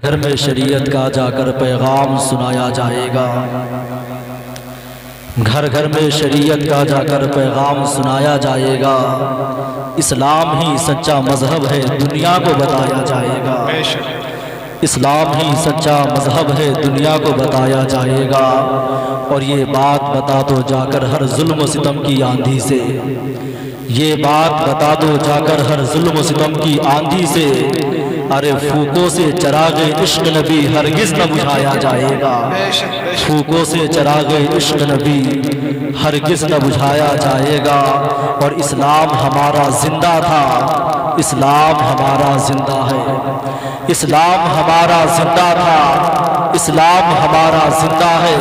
گھر میں شریعت کا جا کر پیغام سنایا جائے گا، گھر گھر میں شریعت کا جا کر پیغام سنایا جائے گا۔ اسلام ہی سچا مذہب ہے، دنیا کو بتایا جائے گا۔ اسلام ہی سچا مذہب ہے، دنیا کو بتایا جائے گا۔ اور یہ بات بتا دو جا کر ہر ظلم و ستم کی آندھی سے، یہ بات بتا دو جا کر ہر ظلم و ستم کی آندھی سے، ارے پھوکوں سے چراغ عشق نبی ہرگز نہ بجھایا جائے گا۔ پھوکوں سے چراغ عشق نبی ہرگز نہ بجھایا جائے گا۔ اور اسلام ہمارا زندہ تھا، اسلام ہمارا زندہ ہے، اسلام ہمارا زندہ تھا، اسلام ہمارا زندہ ہے۔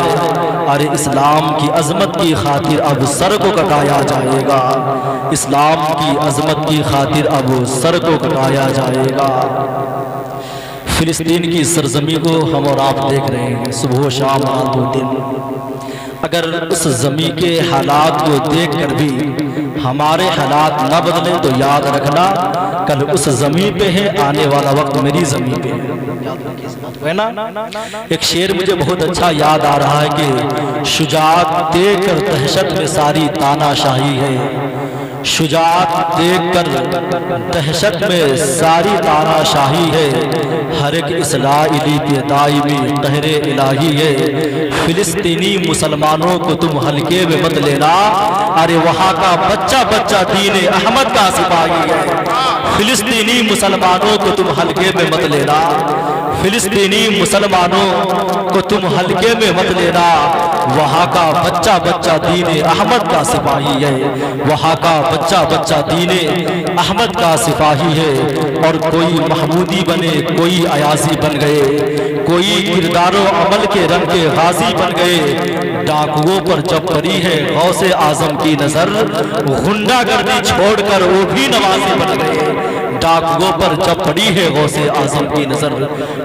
ارے اسلام کی عظمت کی خاطر اب سر کو کٹایا جائے گا، اسلام کی عظمت کی خاطر اب سر کو کٹایا جائے گا۔ فلسطین کی سرزمین کو ہم اور آپ دیکھ رہے ہیں صبح و شام رات و دن۔ اگر اس زمین کے حالات کو دیکھ کر بھی ہمارے حالات نہ بدلیں تو یاد رکھنا کل اس زمین پہ ہے، آنے والا وقت میری زمین پہ ہے نا۔ ایک شعر مجھے بہت اچھا یاد آ رہا ہے کہ شجاعت دیکھ کر دہشت میں ساری تانا شاہی ہے، شجاعت دیکھ کر دہشت میں ساری تانا شاہی ہے، ہر ایک اسرائیلی پہ دائمی قہر الہی ہے۔ فلسطینی مسلمانوں کو تم ہلکے میں مت لینا، ارے وہاں کا بچہ بچہ دین احمد کا سپاہی ہے۔ فلسطینی مسلمانوں کو تم ہلکے میں مت لینا، فلسطینی مسلمانوں کو تم ہلکے میں مت لینا، وہاں کا بچہ بچہ دین احمد کا سپاہی ہے، وہاں کا بچہ بچہ دین احمد کا سپاہی ہے۔ اور کوئی محمودی بنے، کوئی ایازی بن گئے، کوئی کردار و عمل کے رنگ کے غازی بن گئے، ڈاکوؤں پر جب پڑی ہے غوث اعظم کی نظر، غنڈہ گردی چھوڑ کر وہ بھی نمازی بن گئے، ڈاکوؤں پر جب پڑی ہے غوث اعظم کی نظر،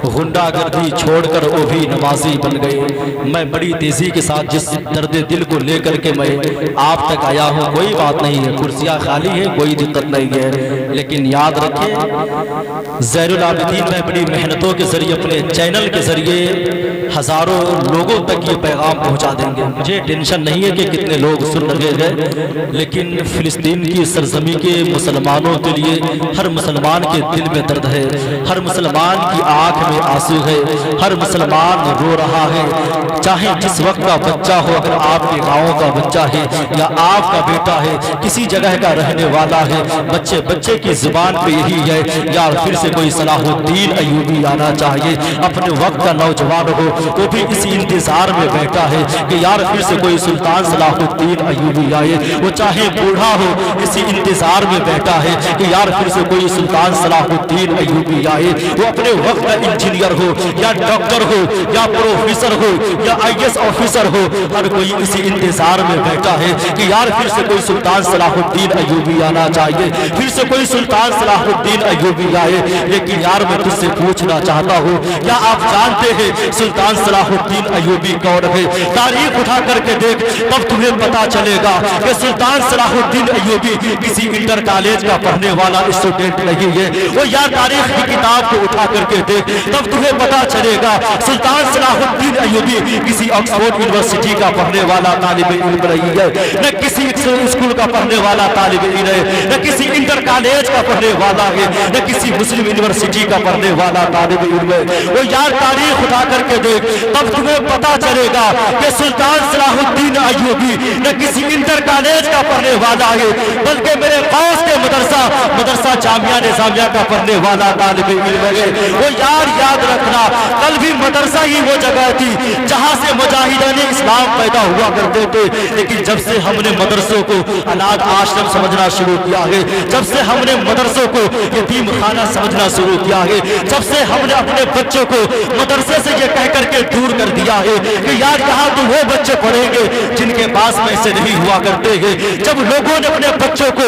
غنڈہ گردی چھوڑ کر وہ بھی نمازی بن گئے۔ میں بڑی تیزی کے ساتھ جس درد دل کو لے کر کے میں آپ تک آیا ہوں، کوئی بات نہیں ہے، کرسیاں خالی ہے، کوئی دقت نہیں ہے، لیکن یاد رکھیں زین العابدین میں بڑی محنتوں کے ذریعے اپنے چینل کے ذریعے ہزاروں لوگوں تک یہ پیغام پہنچا دیں گے۔ مجھے ٹینشن نہیں ہے کہ کتنے لوگ سن لگے گئے، لیکن فلسطین کی سرزمین کے مسلمانوں کے لیے ہر مسلمان کے دل میں درد ہے، ہر مسلمان کی آنکھ میں آنسو ہے، ہر مسلمان رو رہا ہے۔ چاہے جس وقت کا بچہ ہو، اگر آپ کے گاؤں کا بچہ ہے یا آپ کا بیٹا ہے، کسی جگہ کا رہنے والا ہے، بچے بچے کی زبان پہ یہی ہے، یار پھر سے کوئی صلاح الدین ایوبی آنا چاہیے۔ اپنے وقت کا نوجوان ہو وہ بھی اسی انتظار میں بیٹھا ہے کہ یار پھر سے کوئی سلطان صلاح الدین ایوبی آئے، وہ چاہے بوڑھا ہو اسی انتظار میں بیٹھا ہے کہ یار پھر سے کوئی سلطان صلاح الدین ایوبی آئے، وہ اپنے وقت کا انجینئر ہو یا ڈاکٹر ہو یا پروفیسر ہو یا IAS آفیسر ہو، ہر کوئی اسی انتظار میں بیٹھا ہے کہ یار پھر سے کوئی سلطان صلاح الدین ایوبی آنا چاہیے، پھر سے کوئی سلطان صلاح الدین ایوبی آئے۔ لیکن یار میں تجھ سے پوچھنا چاہتا ہوں، کیا آپ جانتے ہیں سلطان صلاح الدین ایوبی کون ہے؟ تاریخ اٹھا کر کے دیکھ، تب تمہیں پتا چلے گا کہ سلطان صلاح الدین ایوبی کسی انٹر کالج کا پڑھنے والا اسٹوڈنٹ نہیں ہے۔ وہ یا تاریخ کی کتاب کو اٹھا کر کے دیکھ، تب تمہیں پتا چلے گا سلطان صلاح الدین ایوبی کسی آکسفورڈ یونیورسٹی کا پڑھنے والا طالب علم نہیں ہے، نہ کسی اسکول کا پڑھنے والا طالب علم ہے، نہ کسی انٹر کالج کا پڑھنے والا ہے، نہ کسی مسلم یونیورسٹی کا پڑھنے والا طالب علم ہے۔ وہ یار تاریخ اٹھا کر کے دیکھ، تب تمہیں پتا چلے گا کہ سلطان صلاح الدین ایوبی نہ کسی انٹر کالج کا پڑھنے والا ہے، بلکہ میرے غوث کے مدرسہ جامعہ نظامیہ کا پڑھنے والا طالب علم ہے۔ وہ یار یاد رکھنا، کل بھی مدرسہ ہی وہ جگہ تھی جہاں سے مجاہدین اسلام پیدا ہوا کرتے تھے، لیکن جب سے ہم نے مدرسوں کو اناج آشرم سمجھنا شروع کیا ہے، جب سے ہم نے مدرسوں کو یتیم خانہ سمجھنا شروع کیا ہے، جب سے ہم نے اپنے بچوں کو مدرسے سے یہ کہہ کر کے دور کر دیا ہے کہ یار یہاں تو وہ بچے پڑھیں گے جن کے پاس پیسے نہیں ہوا کرتے ہیں، جب لوگوں نے اپنے بچوں کو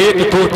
1 2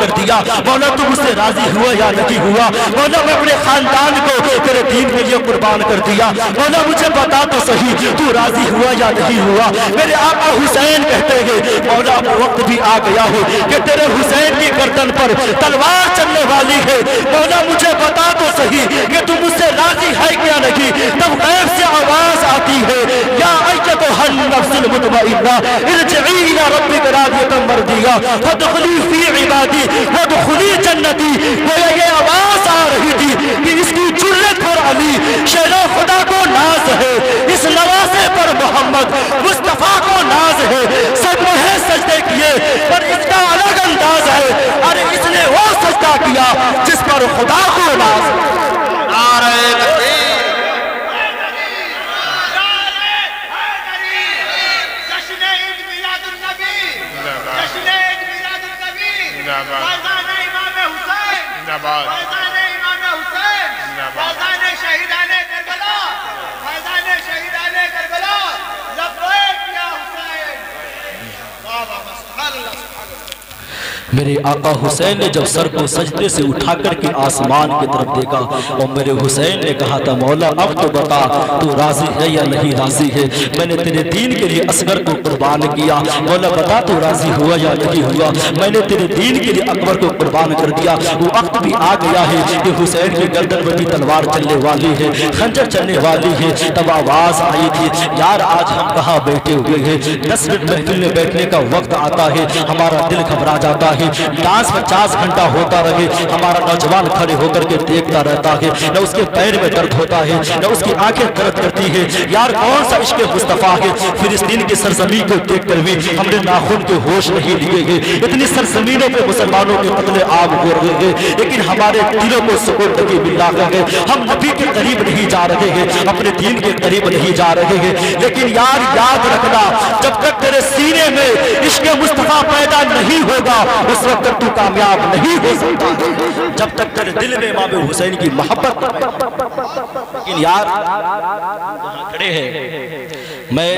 کر دیا. مولا تو مجھ سے راضی ہوا یا نہیں ہوا؟ مولا میں اپنے خاندان کو تیرے دین کے لیے قربان کر دیا. مولا مجھے بتا تو صحیح تو راضی ہوا یا نہیں ہوا؟ میرے آقا حسین کہتے ہیں مولا اب وقت بھی آ گیا ہے کہ تیرے حسین کی گردن پر تلوار چلنے والی ہے. مولا مجھے بتا تو صحیح کہ تو مجھ سے راضی ہے کیا نہیں؟ تب غیب سے آواز آتی ہے یا ایتھا النفس المطمئنہ ارجعی الی ربک راضیۃ مرضیہ فادخلی فی عبادی وادخلی جنتی. گویا یہ آواز آ رہی تھی کہ اس کی جرت پر علی شیر خدا کو ناز ہے, اس نواسے پر محمد مصطفیٰ کو ناز ہے. سب نے سجدے کیے پر اس کا الگ انداز ہے. ارے اس نے وہ سجدہ کیا جس پر خدا کو ناز ہے. نعرہ تکبیر. جشن عید میلاد النبی, جشن عید میلاد النبی, فیضان امام حسین, فیضان امام حسین, فیضان شہیدان کربلا, فیضان شہیدان کربلا. لبیک یا حسین. واہ واہ سبحان اللہ. میرے آقا حسین نے جب سر کو سجدے سے اٹھا کر کے آسمان کی طرف دیکھا اور میرے حسین نے کہا تھا مولا اب تو بتا تو راضی ہے یا نہیں راضی ہے؟ میں نے تیرے دین کے لیے اصغر کو قربان کیا. مولا بتا تو راضی ہوا یا نہیں ہوا؟ میں نے تیرے دین کے لیے اکبر کو قربان کر دیا. وہ وقت بھی آ گیا ہے کہ حسین کی گردن میں بھی تلوار چلنے والی ہے, خنجر چلنے والی ہے. تب آواز آئی تھی یار آج ہم کہاں بیٹھے ہوئے ہیں, 10 منٹ محفل میں بیٹھنے کا وقت آتا ہے ہمارا دل گھبرا جاتا ہے. ڈانس 50 گھنٹہ ہوتا رہے ہمارا نوجوان کھڑے ہو کر کے دیکھتا رہتا ہے, نہ اس کے پیر میں درد ہوتا ہے نہ اس کی آنکھیں درد کرتی ہے. یار کون سا عشق مصطفیٰ ہے؟ فلسطین کی سرزمین کو دیکھ کر بھی ہم نے ناخن کے ہوش نہیں لیے ہیں. اتنی سرزمینوں پہ مسلمانوں کے قتل عام ہو رہے ہیں لیکن ہمارے دلوں کو سکون نہیں مل رہا ہے. ہم نبی کے قریب نہیں جا رہے ہیں, اپنے دین کے قریب نہیں جا رہے ہیں. لیکن یار یاد رکھنا جب تک تیرے سینے میں عشق مصطفیٰ پیدا نہیں ہوگا اس وقت تک تو کامیاب نہیں ہو سکتا جب تک تیرے دل میں امام حسین کی محبت. لیکن یار کھڑے ہیں میں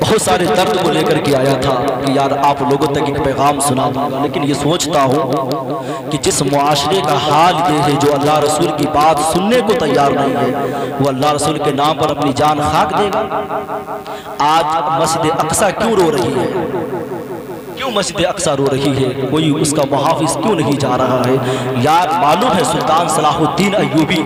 بہت سارے درد کو لے کر کے آیا تھا کہ یار آپ لوگوں تک ایک پیغام سنا دوں گا, لیکن یہ سوچتا ہوں کہ جس معاشرے کا حال یہ ہے جو اللہ رسول کی بات سننے کو تیار نہیں ہے وہ اللہ رسول کے نام پر اپنی جان خاک دے گا. آج مسجد اقصی کیوں رو رہی ہے؟ کیوں مسجد اقصی رو رہی ہے؟ کوئی اس کا محافظ کیوں نہیں جا رہا ہے؟ یار معلوم ہے سلطان صلاح الدین ایوبی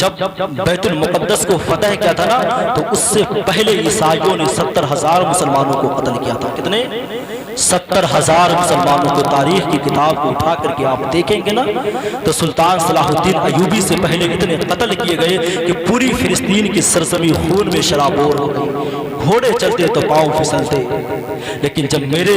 جب بیت المقدس کو فتح کیا تھا نا تو اس سے پہلے عیسائیوں نے 70,000 مسلمانوں کو قتل کیا تھا. کتنے؟ 70,000 مسلمانوں کو. تاریخ کی کتاب کو اٹھا کر کے آپ دیکھیں گے نا تو سلطان صلاح الدین ایوبی سے پہلے اتنے قتل کیے گئے کہ پوری فلسطین کی سرزمین خون میں شرابور ہو گئی. گھوڑے چلتے تو پاؤں پھسلتے. لیکن جب میرے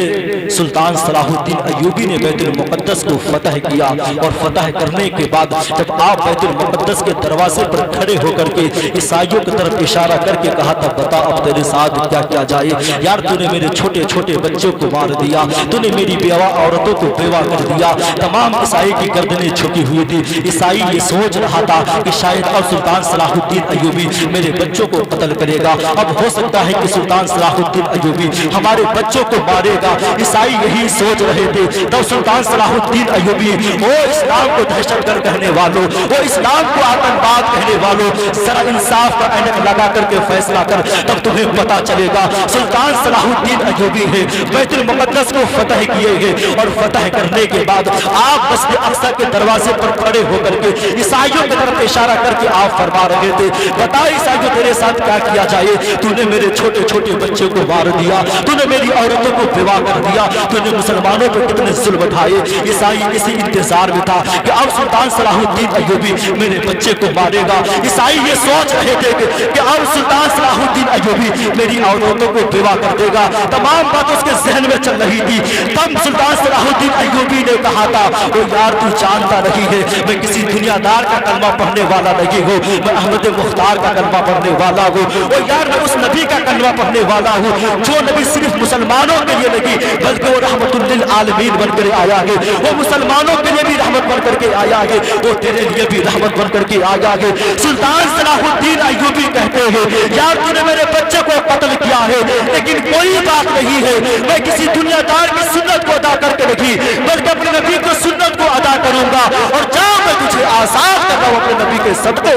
سلطان صلاح الدین ایوبی نے بیت المقدس کو فتح کیا اور فتح کرنے کے بعد جب آپ بیت المقدس کے دروازے پر کھڑے ہو کر کے عیسائیوں کی طرف اشارہ کر کے کہا تھا بتا اب تیرے ساتھ کیا کیا جائے؟ یار تو نے میرے چھوٹے چھوٹے بچوں کو مار دیا, تو نے میری بیوہ عورتوں کو بیوہ کر دیا. تمام عیسائی کی گردنیں جھکی ہوئی تھی. عیسائی یہ سوچ رہا تھا کہ شاید اب سلطان صلاح الدین ایوبی میرے بچوں کو قتل کرے گا, اب ہو سکتا ہے کہ سلطان صلاح الدین ایوبی ہمارے بچوں کو مارے گا. عیسائی یہی سوچ رہے تھے. تو سلطان صلاح الدین ایوبی وہ اسلام کو دہشت گرد کہنے والوں, وہ اسلام کو آتنکواد کہنے والوں, ذرا انصاف کا عینک لگا کر کے فیصلہ کر تب تمہیں پتا چلے گا. سلطان صلاح الدین ایوبی ہے بیت المقدس کو فتح کیے گئے اور فتح کرنے کے بعد آپ مسجد اقصی کے دروازے پر کھڑے ہو کر کے عیسائیوں کی طرف اشارہ کر کے آپ فرما رہے تھے بتا عیسائیوں تیرے ساتھ کیا کیا جائے؟ تو نے میرے چھوٹے چھوٹے بچوں کو مار دیا, تو نے میری عورتوں کو بیوہ کر دیا, تو نے مسلمانوں پر کتنے ظلم اٹھائے. عیسائی اسی انتظار میں تھا کہ اب سلطان صلاح الدین ایوبی میرے بچے کو مارے گا. عیسائی یہ سوچ رہے تھے کہ اب سلطان صلاح الدین ایوبی میری عورتوں کو بیوہ کر دے گا. تمام بات اس کے ذہن میں چل رہی تھی. تب سلطان صلاح الدین ایوبی نے کہا تھا وہ یار تو جانتا نہیں ہے میں کسی دنیا دار کا کلمہ پڑھنے والا نہیں ہوں, میں احمد مختار کا کلمہ پڑھنے والا ہوں. وہ یار میں اس نبی کا کلمہ پڑھنے والا ہوں جو نبی صرف مسلمانوں کے لیے نہیں بلکہ وہ رحمت للعالمین بن کر آیا ہے. وہ مسلمانوں کے لیے بھی رحمت بن کر کے آیا ہے, وہ تیرے لیے بھی رحمت بن کر کے آیا ہے. سلطان صلاح الدین ایوبی کہتے ہیں یار تو نے میرے بچے کو قتل کیا ہے لیکن کوئی بات نہیں ہے، میں کسی دنیا دار کی سنت کو ادا کر کے نہیں بلکہ اپنے نبی کی سنت کو ادا کروں گا، اور جہاں میں تجھے آزاد کر رہا ہوں اپنے نبی کے صدقے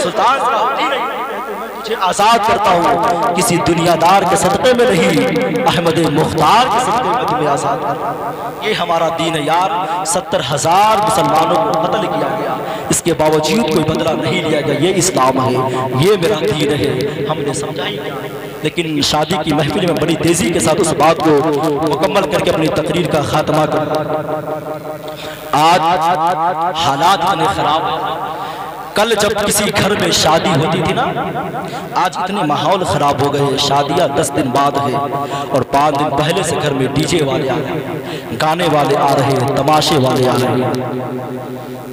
سلطان تجھے آزاد کرتا ہوں کسی دنیا دار کے صدقے میں نہیں، احمد مختار کے صدقے میں تمہیں آزاد کر رہا ہوں۔ یہ ہمارا دین ہے یار، 70,000 مسلمانوں کو قتل کیا گیا، اس کے باوجود کوئی بدلہ نہیں لیا گیا، یہ اسلام ہے، یہ میرا دین ہے، ہم نے سمجھا ہی کیا ہے۔ لیکن شادی کی محفل میں بڑی تیزی کے ساتھ اس بات کو مکمل کر کے اپنی تقریر کا خاتمہ کر، آج حالات اتنے خراب ہیں، کل جب کسی گھر میں شادی ہوتی تھی نا، آج اتنے ماحول خراب ہو گئے، شادیاں 10 دن بعد ہے اور 5 دن پہلے سے گھر میں ڈی جے والے آ رہے ہیں، گانے والے آ رہے ہیں، تماشے والے آ رہے ہیں،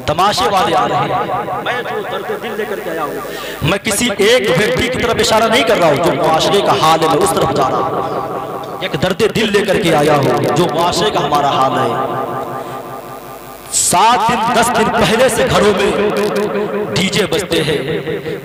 تماشے والے آ رہے ہیں۔ میں جو درد دل لے کر کے آیا ہوں، میں کسی ایک ویکتی کی طرف اشارہ نہیں کر رہا ہوں جو معاشرے کا حال ہے، میں اس طرف جا رہا ہوں، ایک درد دل لے کر کے آیا ہوں جو معاشرے کا ہمارا حال ہے۔ 7 دن 10 دن پہلے سے گھروں میں ڈی جے بجتے ہیں،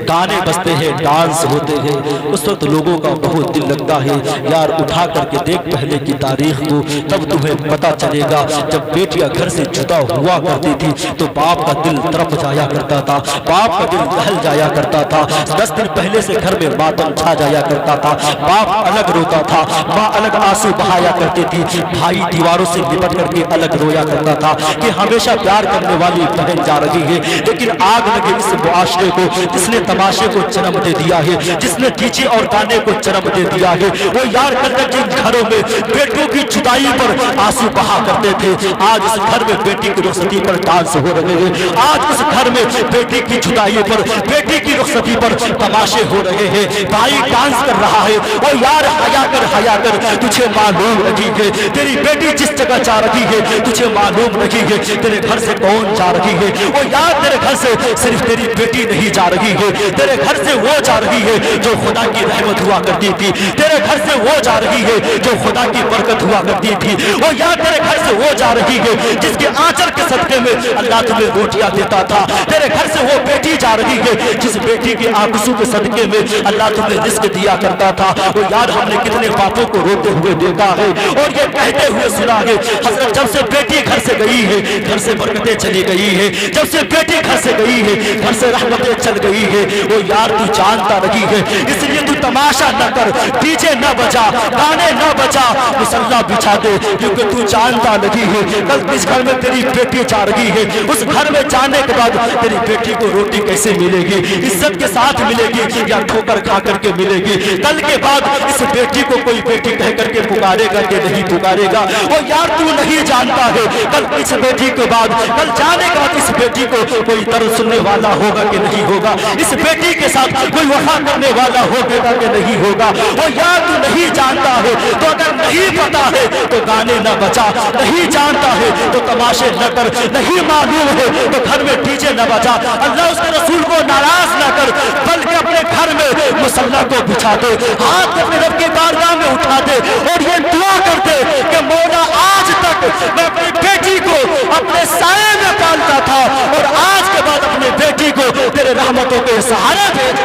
گانے بجتے ہیں، ڈانس ہوتے ہیں، اس وقت لوگوں کا بہت دل لگتا ہے یار اٹھا کر کے دیکھ پہلے کی تاریخ کو، تب تمہیں پتہ چلے گا جب بیٹیاں گھر سے جدا ہوا کرتی تھی تو باپ کا دل تڑپ جایا کرتا تھا، باپ کا دل دہل جایا کرتا تھا، 10 دن پہلے سے گھر میں ماتم چھا جایا کرتا تھا، باپ الگ روتا تھا، ماں الگ آنسو بہایا کرتی تھی، بھائی دیواروں سے لپٹ کر کے الگ رویا کرتا تھا کہ ہمیشہ پیار کرنے والی بہن جا رہی ہے، لیکن آگ لگے اس معاشرے کو جس نے تماشے کو جنم دے دیا ہے، جس نے ڈی جے اور گانے کو جنم دے دیا ہے۔ وہ یار کرتے جن گھروں میں بیٹوں کی جدائی پر آنسو بہا کرتے تھے، آج اس گھر میں بیٹی کی رخصتی پر ڈانس ہو رہے ہیں، آج اس گھر میں بیٹی کی جدائی پر، بیٹی کی رخصتی پر تماشے ہو رہے ہیں، بھائی ڈانس کر رہا ہے۔ وہ یار حیا کر تجھے معلوم نہیں ہے تیری بیٹی جس جگہ جا رہی ہے، تجھے معلوم نہیں ہے تیرے گھر سے کون جا رہی ہے۔ وہ یار تیرے گھر سے صرف تیری بیٹی نہیں جا رہی ہے، تیرے گھر سے وہ جا رہی ہے جو خدا کی رحمت ہوا کرتی تھی، تیرے گھر سے وہ جا رہی ہے جو خدا کی برکت ہوا کرتی تھی۔ وہ یار تیرے گھر سے وہ جا رہی ہے جس کے آنچل کے صدقے میں اللہ تمہیں روٹیاں دیتا تھا، تیرے گھر سے وہ بیٹی جا رہی ہے جس بیٹی کے آنسو کے صدقے میں اللہ تمہیں رزق دیا کرتا تھا۔ وہ یار ہم نے کتنے باپوں کو روتے ہوئے دیکھا ہے اور یہ کہتے ہوئے سنا ہے حضرت جب سے بیٹی گھر سے گئی ہے گھر سے برکتیں چلی گئی ہے، جب سے بیٹی گھر سے گئی ہے گھر سے رحمتیں چل گئی ہے۔ وہ یار تو جانتا نہیں ہے، اس لیے تو تماشا نہ کر، ڈی جے نہ بجا، گانے نہ بجا، مصلی بچھا دے، کیونکہ تو جانتا نہیں ہے کل کس گھر میں تیری بیٹی جا رہی ہے، اس گھر میں جانے کے بعد تیری بیٹی کو روٹی کیسے ملے گی، عزت کے ساتھ ملے گی یا ٹھوکر کھا کر کے ملے گی۔ کل کے بعد اس بیٹی کو کوئی بیٹی کہہ کر کے پکارے گا کہ نہیں پکارے گا۔ وہ یار تو نہیں جانتا ہے کل اس بیٹی کے بعد، کل جانے کے بعد اس بیٹی کو کوئی درد سننے والا ہوگا کہ نہیں ہوگا، اس بیٹی کے ساتھ کوئی وفا کرنے والا ہوگا کہ نہیں ہوگا۔ وہ یار تو نہیں جانتا ہے تو اگر نہیں پتا ہے تو گانے نہ بجا، نہیں جانتا ہے تو تماشے نہ کر، نہیں معلوم ہے تو گھر میں ڈی جے نہ بجا۔ اللہ اس کے رسول کو ناراض نہ کر بلکہ اپنے گھر میں مصلی کو بچھا دے، ہاتھ اپنے رب کی بارگاہ میں اٹھا دے اور یہ دعا کر دے کہ مولا آج تک میں اپنی بیٹی کو اپنے سائے میں پالتا تھا اور آج کے بعد اپنی بیٹی کو تیرے رحمتوں کے سہارے بھیج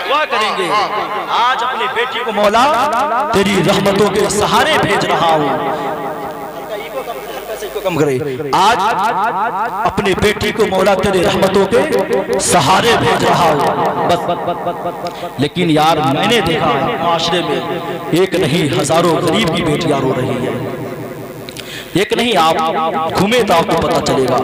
دعا کریں گے، آج اپنی بیٹی کو مولا تیری رحمتوں کے سہارے بھیج رہا ہوں۔ کم کرے، آج اپنی بیٹی کو مولا تیرے رحمتوں کے سہارے بھیج رہا ہوں۔ بس لیکن یار میں نے دیکھا معاشرے میں ایک نہیں ہزاروں غریب کی بیٹیاں رو رہی ہیں، ایک نہیں، آپ گھومے تو آپ کو پتا چلے گا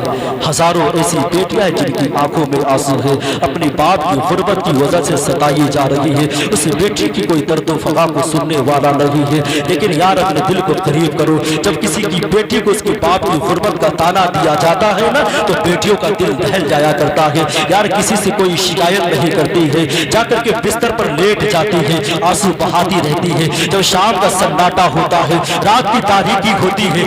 ہزاروں ایسی بیٹیاں جن کی آنکھوں میں آنسو ہے، اپنی باپ کی غربت کی وجہ سے ستائی جا رہی ہے، اس بیٹی کی کوئی درد و فغاں کو سننے والا نہیں ہے۔ لیکن یار اپنے دل کو قریب کرو، جب کسی کی بیٹی کو اس کے باپ کی غربت کا تانا دیا جاتا ہے نا تو بیٹیوں کا دل دہل جایا کرتا ہے۔ یار کسی سے کوئی شکایت نہیں کرتی ہے، جا کر کے بستر پر لیٹ جاتی ہے، آنسو بہاتی رہتی ہے۔ جب شام کا سناٹا ہوتا ہے، رات کی تاریکی ہوتی ہے،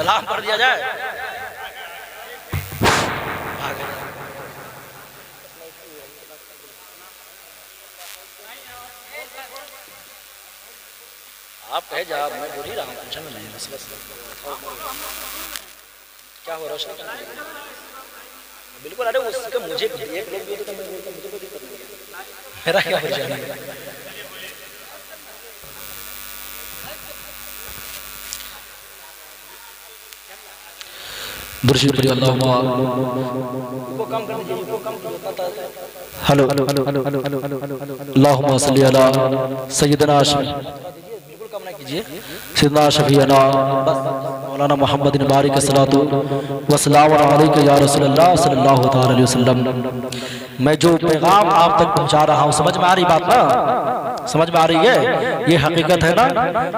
سلام کر دیا جائے. آپ کہے جا میں بول ہی رہا ہوں ٹینشن نہیں بس کیا ہو رہا ہے بالکل. ارے اس کا مجھے ایک لوگ بھی تو میرا کیا پریشانی ہے. درشید پڑھی اللہم اللہم صلی علی سیدنا سیدنا شفیعنا مولانا محمد بارک الصلاۃ والسلام علیک یا رسول اللہ صلی اللہ تعالی علیہ وسلم. میں جو پیغام آپ تک پہنچا رہا ہوں سمجھ میں آ رہی بات نا؟ سمجھ میں آ رہی ہے؟ یہ حقیقت ہے نا.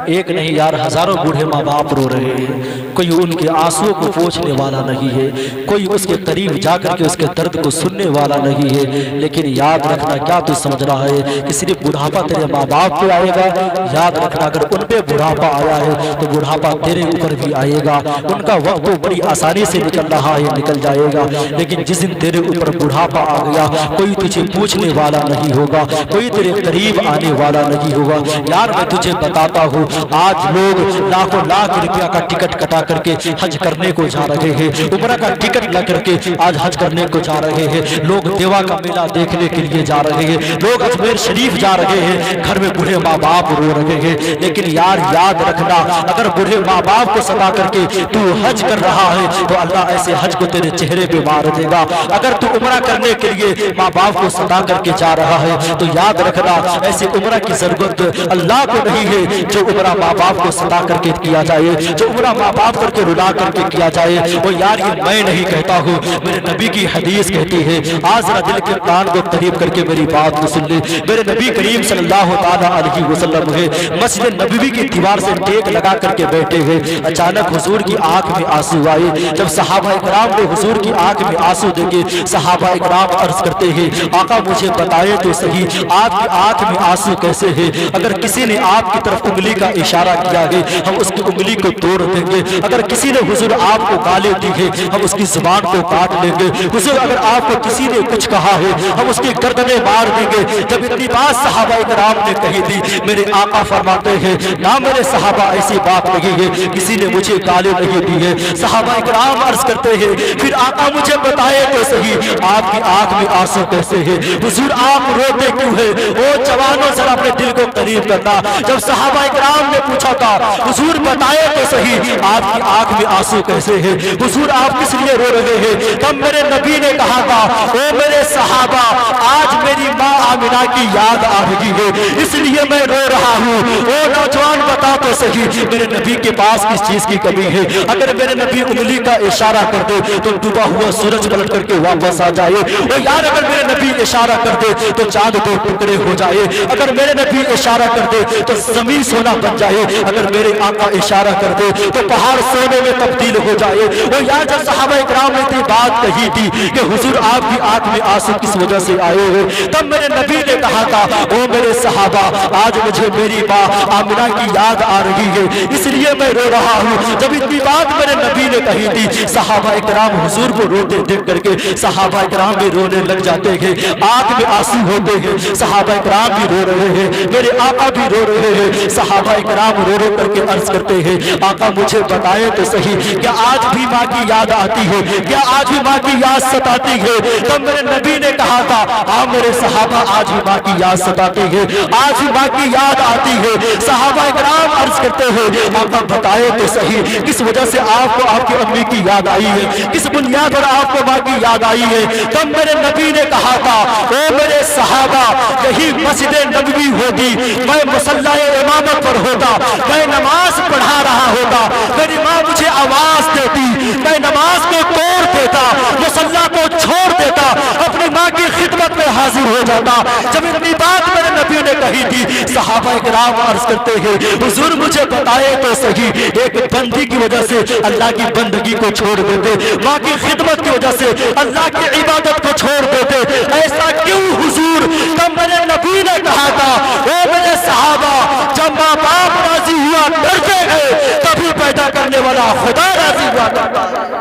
ایک نہیں یار ہزاروں بوڑھے ماں باپ رو رہے ہیں. کوئی ان کے آنسو کو پوچھنے والا نہیں ہے, کوئی اس کے قریب جا کر کے اس کے درد کو سننے والا نہیں ہے. لیکن یاد رکھنا, کیا تو سمجھ رہا ہے کہ صرف بڑھاپا تیرے ماں باپ پہ آئے گا؟ یاد رکھنا اگر ان پہ بڑھاپا آیا ہے تو بڑھاپا تیرے اوپر بھی آئے گا. ان کا وقت تو بڑی آسانی سے نکل رہا ہے, نکل جائے گا, لیکن جس دن تیرے اوپر بڑھاپا آ گیا کوئی تجھے پوچھنے والا نہیں ہوگا, کوئی تیرے قریب آنے والا نہیں ہوگا. یار میں تجھے بتاتا ہوں, آج لوگ لاکھوں لاکھ روپیہ کا ٹکٹ کٹا کر کے حج کرنے کو جا رہے ہیں, عمرہ کا ٹکٹ لگ کر کے آج حج کرنے کو جا رہے ہیں. لوگ دیوا کا میلہ دیکھنے کے لیے جا رہے ہیں, لوگ اجمیر شریف جا رہے ہیں, گھر میں بوڑھے ماں باپ رو رہے ہیں. لیکن یار یاد رکھنا اگر بوڑھے ماں باپ کو ستا کر کے تو حج کر رہا ہے تو اللہ ایسے حج کو تیرے چہرے پہ مار دے گا. اگر تو عمرہ کرنے کے لیے ماں باپ کو ستا کر کے جا رہا ہے تو یاد رکھنا ایسے عمرہ کی ضرورت اللہ کو نہیں ہے جو عمرہ ماں باپ کو ستا کر کے کیا جائے, جو عمرہ ماں باپ کر کے رلا کر کے کیا جائے. وہ یار یہ میں نہیں کہتا ہوں, میرے نبی کی حدیث کہتی ہے. آج ذرا دل کے کان کو قریب کر کے میری بات کو سن لے. میرے نبی کریم صلی اللہ تعالیٰ علیہ وسلم ہے مسجد نبوی کی دیوار سے ٹیک لگا کر کے بیٹھے ہیں. اچانک حضور کی آنکھ میں آنسو آئے. جب صحابہ اکرام نے حضور کی آنکھ میں آنسو دیکھے, صحابہ اکرام عرض کرتے ہیں آقا مجھے بتائے تو صحیح آپ کی آنکھ میں آنسو کیسے ہے؟ اگر کسی نے آپ کی طرف انگلی کا اشارہ کیا ہے ہم اس کی انگلی کو توڑ دیں گے. اگر کسی نے حضور آپ کو گالیں دی ہے ہم اس کی زبان کو کاٹ لیں گے. حضور اگر آپ کو کسی نے کچھ کہا ہے ہم اس کی گردنیں مار دیں گے. جب اتنی بات صحابہ اکرام نے کہی تھی میرے آقا فرماتے ہیں نہ میرے صحابہ ایسی بات نہیں ہے, کسی نے مجھے گالیں نہیں دی ہے. صحابہ اکرام عرض کرتے ہیں پھر آقا مجھے بتائے تو صحیح آپ کی آنکھ میں آنسو کیسے ہے؟ حضور آپ روتے کیوں ہے؟ او جوانوں ذرا اپنے دل کو قریب کرنا. جب صحابہ اکرام نے پوچھا تھا حضور بتائے تو صحیح آپ کی آنکھ میں آنسو کیسے ہے, حضور آپ کس لیے رو رہے ہیں؟ تب میرے نبی نے کہا تھا او میرے صحابہ آج میری ماں آمنہ کی یاد آ رہی ہے اس لیے میں رو رہا ہوں. او نوجوان بتا تو صحیح میرے نبی کے پاس کس چیز کی کمی ہے؟ اگر میرے نبی انگلی کا اشارہ کر دے تو ڈوبا ہوا سورج پلٹ کر کے واپس آ جائے. او یار اگر میرے نبی اشارہ کر دے تو چاند دو ٹکڑے ہو جائے. اگر میرے نبی اشارہ کر دے تو زمین سونا بن جائے. اگر میرے آقا اشارہ کر دے تو پہاڑ سونے میں تبدیل ہو جائے. وہ یار جب صحابہ اکرام نے یہ بات کہی تھی کہ حضور آپ کی آنکھ میں آنسو کس وجہ سے آئے ہوئے, تب میرے نبی نے کہا تھا او میرے صحابہ آج مجھے میری ماں آمنہ کی یاد آ رہی ہے اس لیے میں رو رہا ہوں. جب اتنی بات میرے نبی نے کہی تھی صحابہ اکرام حضور کو روتے دیکھ کر کے صحابہ اکرام بھی رونے لگ جاتے ہیں, آنکھ میں آنسو ہوتے ہیں. صحابہ اکرام بھی رو رہے ہیں, میرے آقا بھی رو رہے ہیں. صحابہ اکرام رو رو کر کے عرض کرتے ہیں آقا مجھے بتائے تو صحیح کیا آج بھی ماں کی یاد آتی ہے, کیا آج بھی ماں کی یاد ستاتی ہے؟ تب میرے نبی نے کہا تھا ہاں میرے صحابہ آج بھی ماں کی یاد ستاتی ہے, آج بھی ماں کی یاد آتی ہے. صحابہ اکرام عرض کرتے ہیں آقا بتائے تو صحیح کس وجہ سے آپ کو آپ کی امی کی یاد آئی ہے, کس بنیاد پر آپ کو ماں کی یاد آئی ہے؟ تب میرے نبی نے کہا تھا او میرے صحابہ یہی مسجد نبوی ہوگی, میں مصلی امامت پر ہوتا, میں نماز پڑھا رہا ہوتا, میری ماں مجھے آواز دیتی, میں نماز کو توڑ دیتا, مصلی کو چھوڑ دیتا, اپنی ماں کی خدمت میں حاضر ہو جاتا. جب اتنی بات میرے نبی نے کہی تھی صحابہ اکرام عرض کرتے ہیں حضور مجھے بتائے تو صحیح ایک بندی کی وجہ سے اللہ کی بندگی کو چھوڑ دیتے, ماں کی خدمت کی وجہ سے اللہ کی عبادت کو چھوڑ دیتے, ایسا کیوں حضور؟ تب میرے نبی نے کہا تھا اے میرے صحابہ جب ماں باپ راضی ہوا کرتے ہیں تبھی پیدا کرنے والا خدا راضی ہوا کرتا ہے۔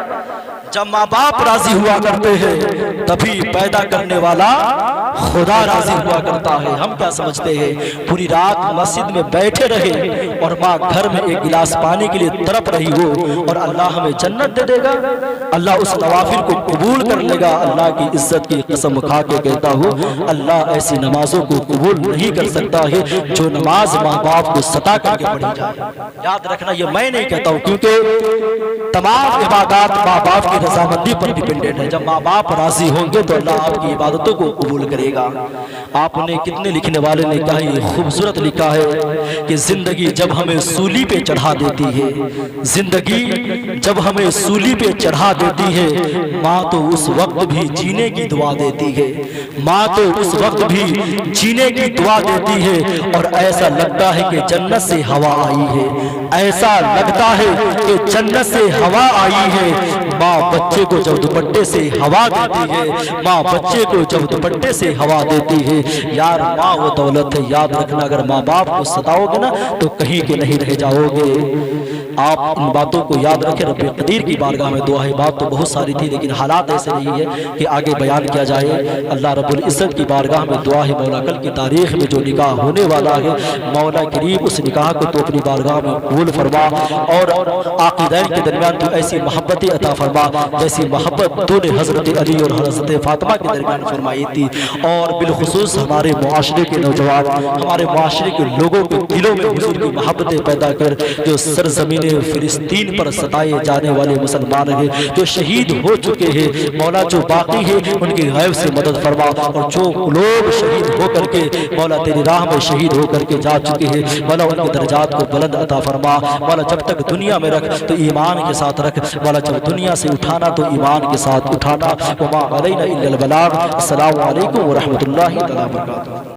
جب ماں باپ راضی ہوا کرتے ہیں تبھی پیدا کرنے والا خدا راضی ہوا کرتا ہے۔ ہم کیا سمجھتے ہیں پوری رات مسجد میں بیٹھے رہے اور ماں گھر میں ایک گلاس پانی کے لیے تڑپ رہی ہو اور اللہ ہمیں جنت دے دے گا، اللہ اس نوافل کو قبول کر لے گا؟ اللہ کی عزت کی قسم کھا کے کہتا ہوں اللہ ایسی نمازوں کو قبول نہیں کر سکتا ہے جو نماز ماں باپ کو ستا کر کے پڑھی جائے۔ یاد رکھنا یہ میں نہیں کہتا ہوں، کیونکہ تمام عبادات ماں باپ کی رضامندی پر ڈیپینڈنٹ ہے۔ جب ماں باپ راضی ہوں گے تو اللہ آپ کی عبادتوں کو قبول کرے گا۔ آپ نے کتنے لکھنے والے نے کہا یہ خوبصورت لکھا ہے کہ زندگی جب ہمیں سولی پہ چڑھا دیتی ہے، زندگی جب ہمیں سولی پہ چڑھا دیتی ہے، ماں تو اس وقت بھی جینے کی دعا دیتی ہے، ماں تو اس وقت بھی جینے کی دعا دیتی ہے، اور ایسا لگتا ہے کہ جنت سے ہوا آئی ہے، ایسا لگتا ہے کہ جنت سے ہوا آئی ہے۔ ماں بچے کو جب دوپٹے سے ہوا دیتی ہے، ماں بچے کو جب دوپٹے سے ہوا دیتی ہے، یار ماں وہ دولت ہے۔ یاد رکھنا اگر ماں باپ کو ستاؤ گے نا تو کہیں کے نہیں رہ جاؤ گے۔ آپ ان باتوں کو یاد رکھیں۔ رب قدیر کی بارگاہ میں دعا ہے، بات تو بہت ساری تھی لیکن حالات ایسے نہیں ہے کہ آگے بیان کیا جائے۔ اللہ رب العزت کی بارگاہ میں دعا ہے مولا کل کی تاریخ میں جو نکاح ہونے والا ہے مولا کریم اس نکاح کو تو اپنی بارگاہ میں قبول فرما، اور عاقدین کے درمیان تو ایسی محبت عطا فرما جیسی محبت تو نے حضرت علی اور حضرت فاطمہ کے درمیان فرمائی تھی۔ اور بالخصوص ہمارے معاشرے کے نوجوان، ہمارے معاشرے کے لوگوں کے دلوں میں حضور کی محبتیں پیدا کر، جو سرزمین فلسطین پر ستائے جانے والے مسلمان ہیں، جو شہید ہو چکے ہیں مولا، جو باقی ہیں ان کی غیب سے مدد فرما، اور جو لوگ شہید ہو کر کے مولا تیری راہ میں شہید ہو کر کے جا چکے ہیں مولا ان کے درجات کو بلند عطا فرما۔ مولا جب تک دنیا میں رکھ تو ایمان کے ساتھ رکھ، مولا جب دنیا سے اٹھانا تو ایمان کے ساتھ اٹھانا۔ وما علینا الا البلاغ۔ السلام علیکم ورحمۃ اللہ تعالی وبرکاتہ۔